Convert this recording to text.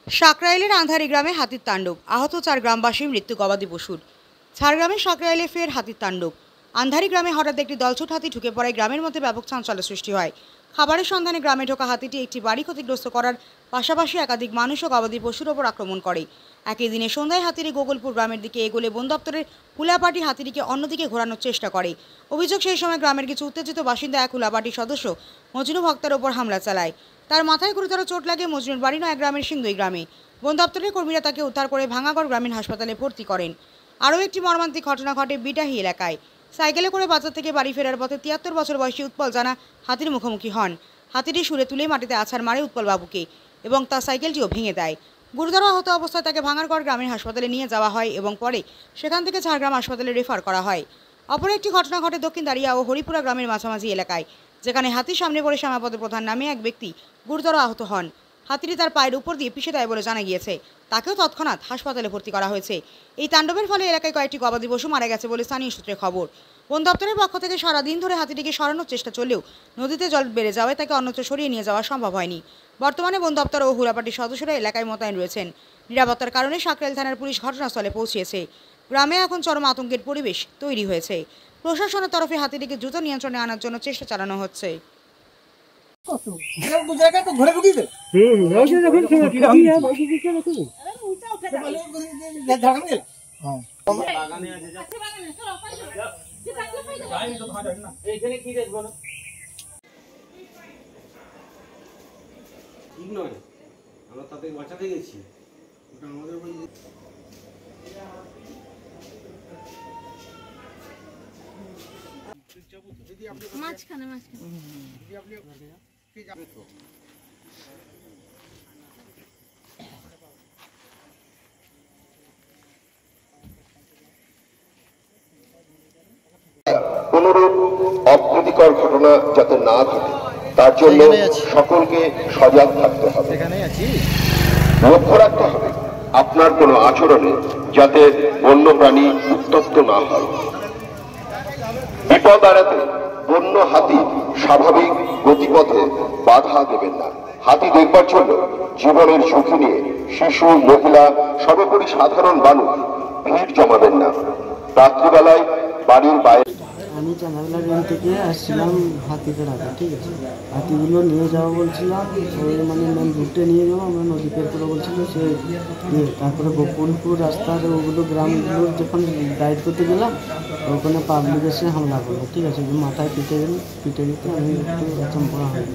সাকরাইলের আন্ধারি গ্রামে হাতির তাণ্ডব, আহত 4 গ্রামবাসী, মৃত্যু গবাদি পশুর। ঝাড়গ্রামের সাকরাইলে ফের হাতির তাণ্ডব। আন্ধারি গ্রামে হঠাৎ একটি দলছুট হাতি ঢুকে পড়ায় গ্রামের মধ্যে ব্যাপক চাঞ্চল্য সৃষ্টি হয়। খাবারের সন্ধানে গ্রামে ঢোকা হাতিটি একটি বাড়ি ক্ষতিগ্রস্ত করার পাশাপাশি একাধিক মানুষ ও গবাদি পশুর ওপর আক্রমণ করে। একই দিনে সন্ধ্যায় হাতিটি গোকুলপুর গ্রামের দিকে এগোলে বন দপ্তরের হুলাপাটি হাতিটিকে অন্যদিকে ঘোরানোর চেষ্টা করে। অভিযোগ, সেই সময় গ্রামের কিছু উত্তেজিত বাসিন্দা এক হুলাপাটির সদস্য মজনু ভক্তের ওপর হামলা চালায়। তার মাথায় গুরুতর চোট লাগে। মজনুর বাড়ি নয় গ্রামের সিংদই গ্রামে। বন দপ্তরের কর্মীরা তাকে উদ্ধার করে ভাঙাগড় গ্রামীণ হাসপাতালে ভর্তি করেন। আরও একটি মর্মান্তিক ঘটনা ঘটে বিটাহি এলাকায়। সাইকেলে করে বাজার থেকে বাড়ি ফেরার পথে 73 বছর বয়সী উৎপল জানা হাতির মুখোমুখি হন। হাতিটি সুরে তুলে মাটিতে আছাড় মারে উৎপল বাবুকে এবং তার সাইকেলটিও ভেঙে দেয়। গুরুতর আহত অবস্থায় তাকে ভাঙাগড় গ্রামীণ হাসপাতালে নিয়ে যাওয়া হয় এবং পরে সেখান থেকে ঝাড়গ্রাম হাসপাতালে রেফার করা হয়। অপর একটি ঘটনা ঘটে দক্ষিণ দাঁড়িয়া ও হরিপুরা গ্রামের মাঝামাঝি এলাকায়, যেখানে হাতির সামনে পড়ে শ্যামাপদ প্রধান নামে এক ব্যক্তি গুরুতর আহত হন। হাতিটি তার পায়ের উপর দিয়ে পিষে দেয় বলে জানা গিয়েছে। তাকেও তৎক্ষণাৎ হাসপাতালে ভর্তি করা হয়েছে। এই তাণ্ডবের ফলে এলাকায় কয়েকটি গবাদি পশু মারা গেছে বলে স্থানীয় সূত্রে খবর। বন দপ্তরের পক্ষ থেকে সারাদিন ধরে হাতিটিকে সরানোর চেষ্টা চললেও নদীতে জল বেড়ে যাওয়ায় তাকে অন্যত্র সরিয়ে নিয়ে যাওয়া সম্ভব হয়নি। বর্তমানে বন দপ্তর ও হুলাপাটির সদস্যরা এলাকায় মোতায়েন রয়েছেন। নিরাপত্তার কারণে সাকরাইল থানার পুলিশ ঘটনাস্থলে পৌঁছেছে। গ্রামে এখন চরম আতঙ্কের পরিবেশ তৈরি হয়েছে। প্রশাসনের তরফে হাতিটিকে দ্রুত নিয়ন্ত্রণে আনার জন্য চেষ্টা চালানো হচ্ছে। ঠিক নয়, আমরা তাদের বাঁচাতে গেছি। ওটা আমাদের মাঝখানে কোনরূপ অপ্রীতিকর ঘটনা যাতে না ঘটে তার জন্য সকলকে সজাগ থাকতে হবে। লক্ষ্য রাখতে হবে আপনার কোনো আচরণে যাতে বন্য প্রাণী উত্তপ্ত না হয়। বিপদ এড়াতে বন্য হাতি স্বাভাবিক গতিপথে বাধা দেবেন না। হাতি দেখবার জন্য জীবনের ঝুঁকি নিয়ে শিশু, মহিলা, সর্বোপরি সাধারণ মানুষ ভিড় জমাবেন না। রাত্রিবেলায় বাড়ির বাইরে। আমি চাঁদাবেলা গ্রাম থেকে আসছিলাম হাতিকে রাখা, ঠিক আছে। হাতিগুলো নিয়ে যাওয়া বলছিলাম, ওই মানে মেন রুটে নিয়ে যাবো, আমরা নদী পের করে বলছিল সে তারপরে গোকুলপুর রাস্তার ওগুলো গ্রামগুলো যখন গাইড করতে গেলাম ওখানে পাবলিক এসে হামলা করলো, ঠিক আছে। মাথায় পিটে দিতে আমি একটু চম্পড়া হয়ে